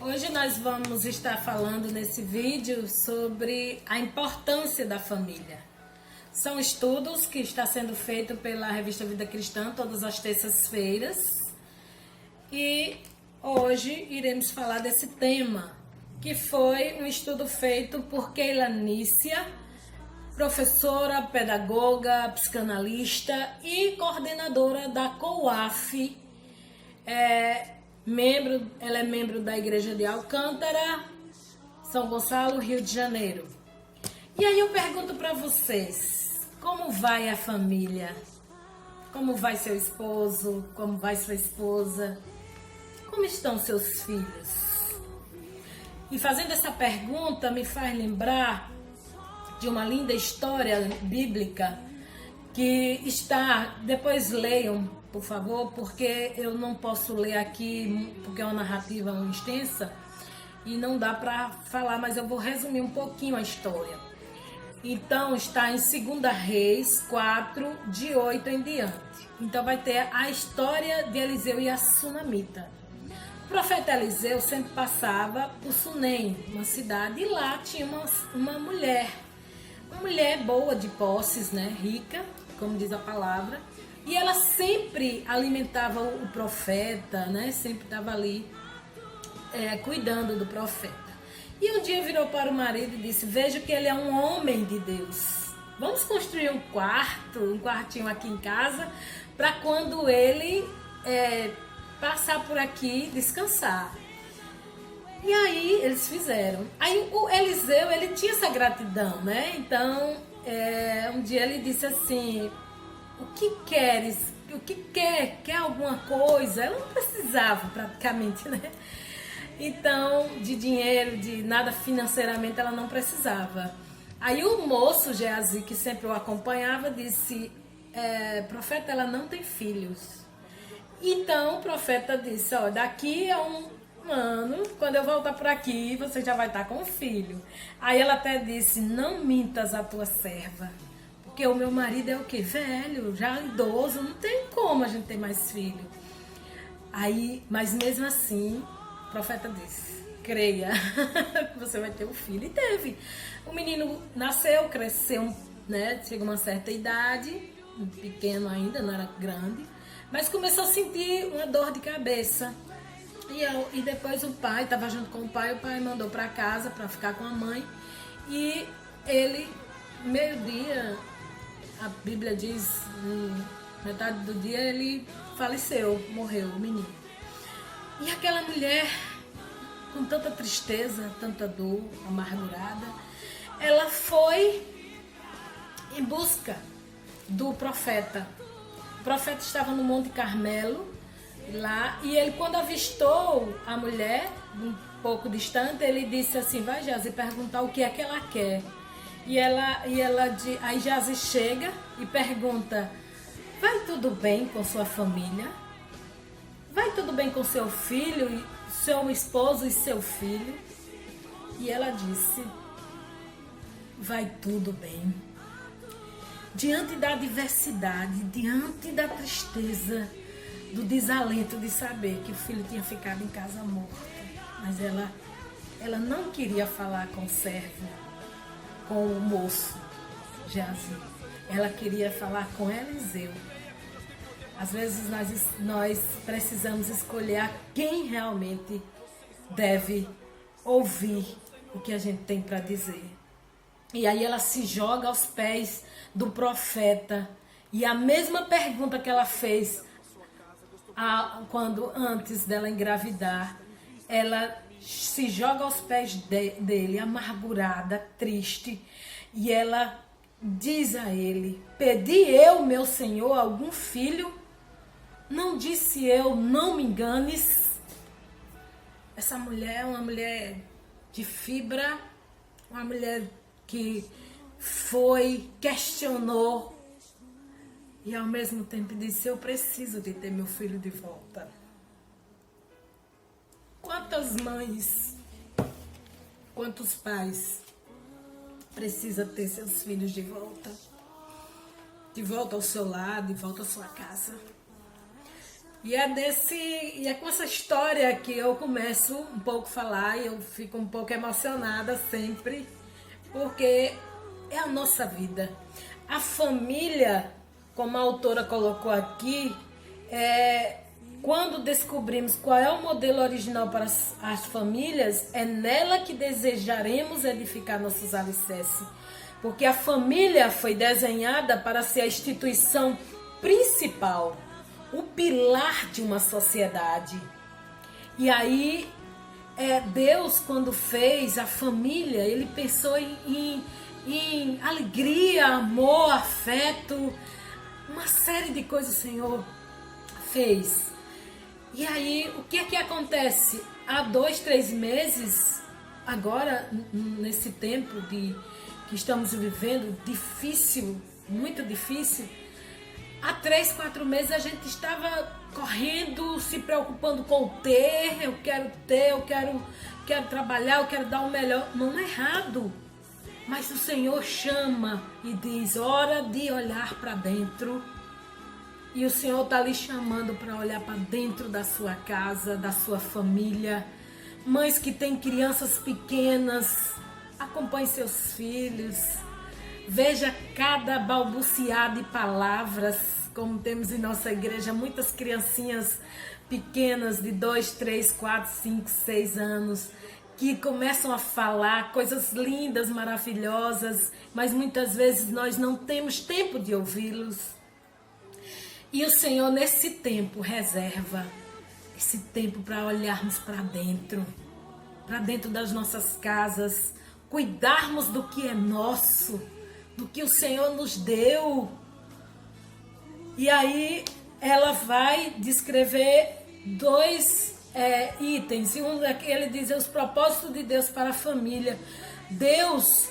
Hoje nós vamos estar falando nesse vídeo sobre a importância da família. São estudos que está sendo feito pela revista Vida Cristã todas as terças-feiras. E hoje iremos falar desse tema, que foi um estudo feito por Keila Nícia, professora, pedagoga, psicanalista e coordenadora da COAF. Ela é membro da Igreja de Alcântara, São Gonçalo, Rio de Janeiro. E aí eu pergunto para vocês, como vai a família? Como vai seu esposo? Como vai sua esposa? Como estão seus filhos? E fazendo essa pergunta me faz lembrar de uma linda história bíblica que está, depois leiam, por favor, porque eu não posso ler aqui, porque é uma narrativa muito extensa e não dá para falar, mas eu vou resumir um pouquinho a história. Então, está em 2 Reis 4, de 8 em diante. Então, vai ter a história de Eliseu e a Sunamita. O profeta Eliseu sempre passava por Sunem, uma cidade, e lá tinha uma mulher boa de posses, né, rica, como diz a palavra, e ela sempre alimentava o profeta, né, sempre estava ali cuidando do profeta. E um dia virou para o marido e disse: veja que ele é um homem de Deus, vamos construir um quartinho aqui em casa, para quando ele passar por aqui, descansar. E aí eles fizeram. Aí o Eliseu, ele tinha essa gratidão, né? Então, um dia ele disse assim: o que queres? O que quer? Quer alguma coisa? Ela não precisava praticamente, né? Então, de dinheiro, de nada financeiramente, ela não precisava. Aí o moço Geazi, que sempre o acompanhava, disse: profeta, ela não tem filhos. Então o profeta disse: ó, daqui a um ano, quando eu voltar por aqui, você já vai estar com um filho. Aí ela até disse: não mintas a tua serva, porque o meu marido é o quê? Velho, já idoso, não tem como a gente ter mais filho. Aí, mas mesmo assim, o profeta disse: creia, você vai ter um filho. E teve. O menino nasceu, cresceu, né? Chegou a uma certa idade, pequeno ainda, não era grande, mas começou a sentir uma dor de cabeça. E depois o pai, estava junto com o pai mandou para casa para ficar com a mãe. E ele, meio-dia, a Bíblia diz, metade do dia ele faleceu, morreu, o menino. E aquela mulher, com tanta tristeza, tanta dor, amargurada, ela foi em busca do profeta. O profeta estava no Monte Carmelo, lá, e ele, quando avistou a mulher, um pouco distante, ele disse assim: vai, Geazi, perguntar o que é que ela quer. Aí Geazi chega e pergunta: vai tudo bem com sua família? Vai tudo bem com seu filho, seu esposo e seu filho? E ela disse: vai tudo bem. Diante da adversidade, diante da tristeza, do desalento de saber que o filho tinha ficado em casa morto, mas ela não queria falar com o servo, com o moço Geazi. Ela queria falar com Eliseu. Às vezes nós precisamos escolher a quem realmente deve ouvir o que a gente tem para dizer. E aí ela se joga aos pés do profeta, e a mesma pergunta que ela fez antes dela engravidar, ela se joga aos pés dele, amargurada, triste, e ela diz a ele: pedi eu, meu senhor, algum filho? Não disse eu, não me enganes? Essa mulher é uma mulher de fibra, uma mulher que questionou, e ao mesmo tempo disse: eu preciso de ter meu filho de volta. Quantas mães, quantos pais precisam ter seus filhos de volta ao seu lado, de volta à sua casa? E é com essa história que eu começo um pouco a falar e eu fico um pouco emocionada sempre, porque é a nossa vida. A família, como a autora colocou aqui, quando descobrimos qual é o modelo original para as famílias, é nela que desejaremos edificar nossos alicerces. Porque a família foi desenhada para ser a instituição principal, o pilar de uma sociedade. E aí, Deus, quando fez a família, ele pensou em alegria, amor, afeto, uma série de coisas o Senhor fez. E aí, o que é que acontece? Há 2, 3 meses, agora, nesse tempo que estamos vivendo, difícil, muito difícil, há 3, 4 meses a gente estava correndo, se preocupando com o ter, eu quero trabalhar, eu quero dar o melhor. Não é errado, mas o Senhor chama e diz, hora de olhar para dentro. E o Senhor está lhe chamando para olhar para dentro da sua casa, da sua família. Mães que têm crianças pequenas, acompanhe seus filhos. Veja cada balbuciar de palavras, como temos em nossa igreja, muitas criancinhas pequenas de 2, 3, 4, 5, 6 anos, que começam a falar coisas lindas, maravilhosas, mas muitas vezes nós não temos tempo de ouvi-los. E o Senhor, nesse tempo, reserva esse tempo para olharmos para dentro das nossas casas, cuidarmos do que é nosso, do que o Senhor nos deu. E aí ela vai descrever 2 itens. E ele diz os propósitos de Deus para a família. Deus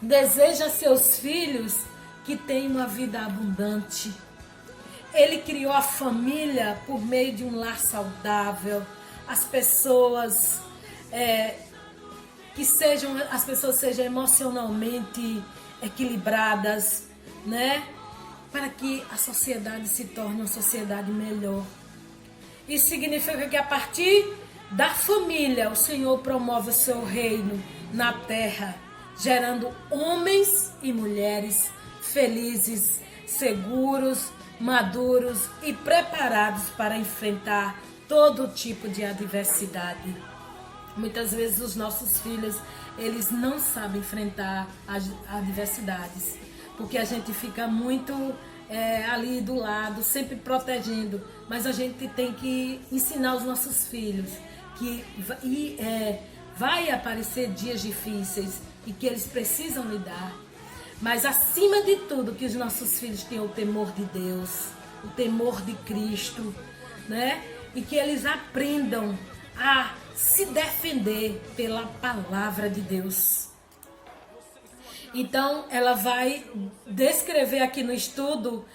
deseja a seus filhos que tenham uma vida abundante. Ele criou a família por meio de um lar saudável. As pessoas sejam emocionalmente equilibradas, né? Para que a sociedade se torne uma sociedade melhor. Isso significa que a partir da família o Senhor promove o seu reino na terra, gerando homens e mulheres felizes, seguros, maduros e preparados para enfrentar todo tipo de adversidade. Muitas vezes os nossos filhos, eles não sabem enfrentar as adversidades, porque a gente fica muito ali do lado, sempre protegendo, mas a gente tem que ensinar os nossos filhos que vai aparecer dias difíceis e que eles precisam lidar. Mas acima de tudo, que os nossos filhos tenham o temor de Deus, o temor de Cristo, né? E que eles aprendam a se defender pela palavra de Deus. Então, ela vai descrever aqui no estudo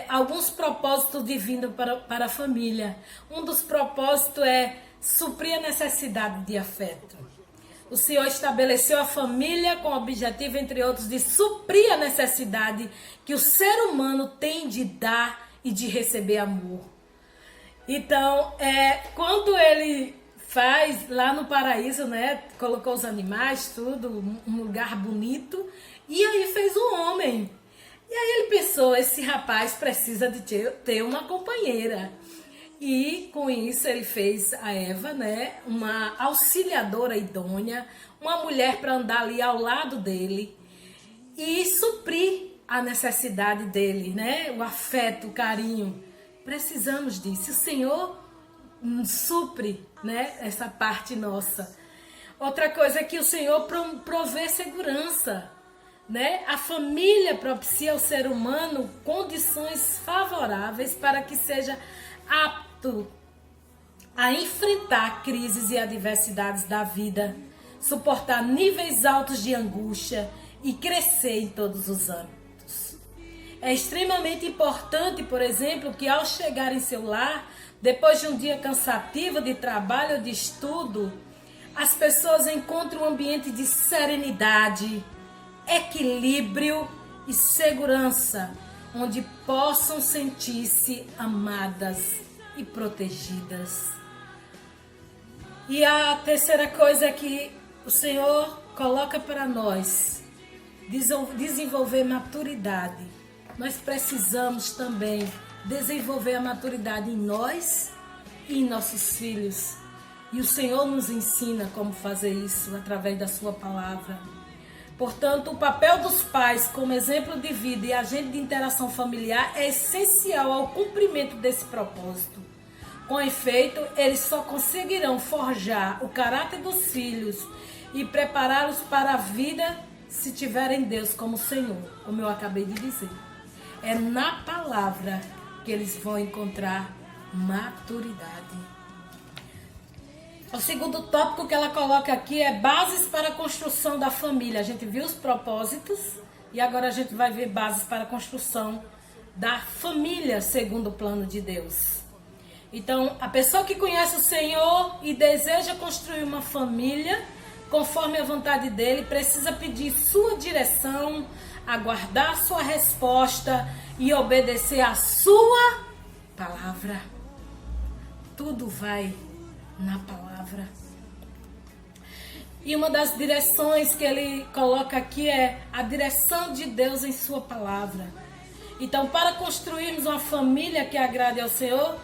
alguns propósitos divinos para a família. Um dos propósitos é suprir a necessidade de afeto. O Senhor estabeleceu a família com o objetivo, entre outros, de suprir a necessidade que o ser humano tem de dar e de receber amor. Então, quando ele faz lá no paraíso, né, colocou os animais, tudo, um lugar bonito, e aí fez um homem. E aí ele pensou, esse rapaz precisa de ter uma companheira. E com isso ele fez a Eva, né, uma auxiliadora idônea, uma mulher para andar ali ao lado dele e suprir a necessidade dele, né, o afeto, o carinho. Precisamos disso. O Senhor supre, né, essa parte nossa. Outra coisa é que o Senhor provê segurança, né? A família propicia ao ser humano condições favoráveis para que seja apto a enfrentar crises e adversidades da vida, suportar níveis altos de angústia e crescer em todos os âmbitos. É extremamente importante, por exemplo, que ao chegar em seu lar, depois de um dia cansativo de trabalho ou de estudo, as pessoas encontrem um ambiente de serenidade, equilíbrio e segurança, onde possam sentir-se amadas e protegidas. E a terceira coisa é que o Senhor coloca para nós desenvolver maturidade. Nós precisamos também desenvolver a maturidade em nós e em nossos filhos. E o Senhor nos ensina como fazer isso através da sua palavra. Portanto, o papel dos pais como exemplo de vida e agente de interação familiar é essencial ao cumprimento desse propósito. Com efeito, eles só conseguirão forjar o caráter dos filhos e prepará-los para a vida se tiverem Deus como Senhor, como eu acabei de dizer. É na palavra que eles vão encontrar maturidade. O segundo tópico que ela coloca aqui é bases para a construção da família. A gente viu os propósitos e agora a gente vai ver bases para a construção da família segundo o plano de Deus. Então, a pessoa que conhece o Senhor e deseja construir uma família conforme a vontade dele, precisa pedir sua direção, aguardar sua resposta e obedecer a sua palavra. Tudo vai na palavra. E uma das direções que ele coloca aqui é a direção de Deus em sua palavra. Então, para construirmos uma família que agrade ao Senhor,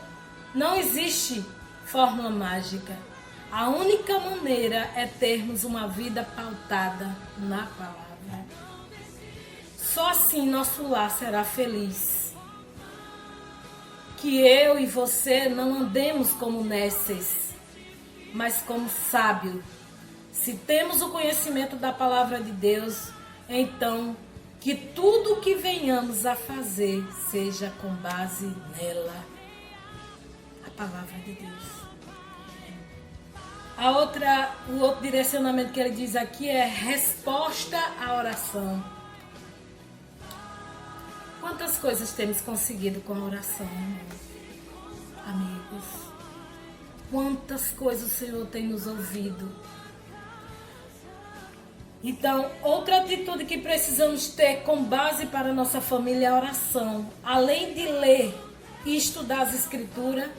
não existe fórmula mágica. A única maneira é termos uma vida pautada na palavra. Só assim nosso lar será feliz. Que eu e você não andemos como nécios, mas como sábios. Se temos o conhecimento da palavra de Deus, então que tudo o que venhamos a fazer seja com base nela. A palavra de Deus. O outro direcionamento que ele diz aqui é resposta à oração. Quantas coisas temos conseguido com a oração, amigos? Quantas coisas o Senhor tem nos ouvido? Então, outra atitude que precisamos ter com base para a nossa família é a oração. Além de ler e estudar as Escrituras,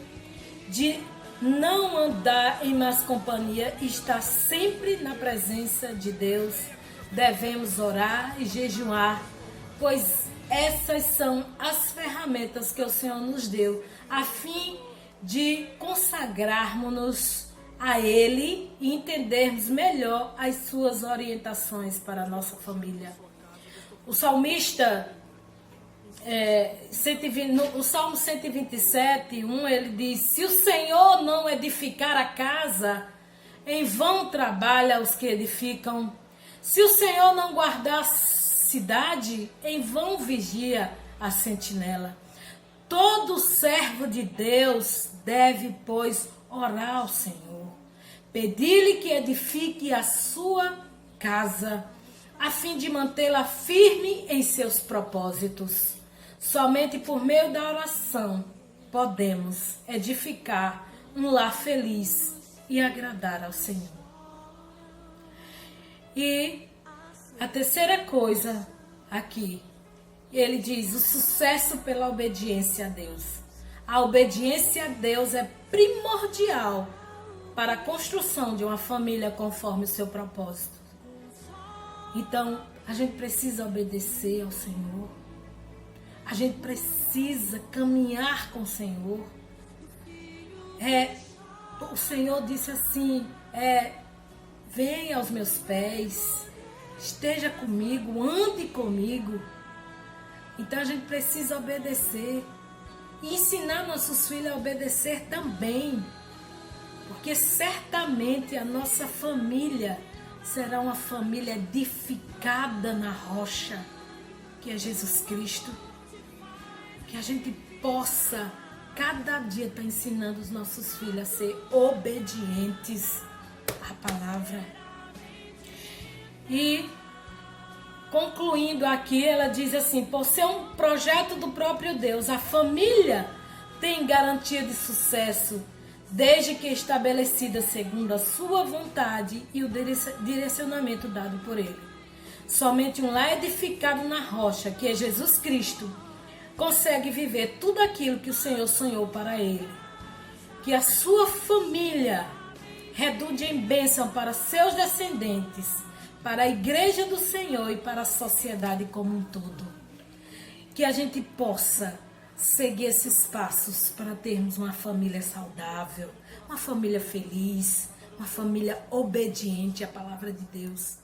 de não andar em más companhia e estar sempre na presença de Deus, devemos orar e jejuar, pois essas são as ferramentas que o Senhor nos deu, a fim de consagrarmos-nos a Ele e entendermos melhor as suas orientações para a nossa família. O salmista, no Salmo 127, 1, ele diz: se o Senhor não edificar a casa, em vão trabalha os que edificam. Se o Senhor não guardar a cidade, em vão vigia a sentinela. Todo servo de Deus deve, pois, orar ao Senhor, pedir-lhe que edifique a sua casa, a fim de mantê-la firme em seus propósitos. Somente por meio da oração podemos edificar um lar feliz e agradar ao Senhor. E a terceira coisa aqui, ele diz o sucesso pela obediência a Deus. A obediência a Deus é primordial para a construção de uma família conforme o seu propósito. Então, a gente precisa obedecer ao Senhor. A gente precisa caminhar com o Senhor. O Senhor disse assim, venha aos meus pés, esteja comigo, ande comigo. Então a gente precisa obedecer e ensinar nossos filhos a obedecer também. Porque certamente a nossa família será uma família edificada na rocha, que é Jesus Cristo. Que a gente possa, cada dia, estar ensinando os nossos filhos a ser obedientes à palavra. E, concluindo aqui, ela diz assim: por ser um projeto do próprio Deus, a família tem garantia de sucesso, desde que estabelecida segundo a sua vontade e o direcionamento dado por Ele. Somente um lar edificado na rocha, que é Jesus Cristo, consegue viver tudo aquilo que o Senhor sonhou para ele. Que a sua família redunde em bênção para seus descendentes, para a igreja do Senhor e para a sociedade como um todo. Que a gente possa seguir esses passos para termos uma família saudável, uma família feliz, uma família obediente à palavra de Deus.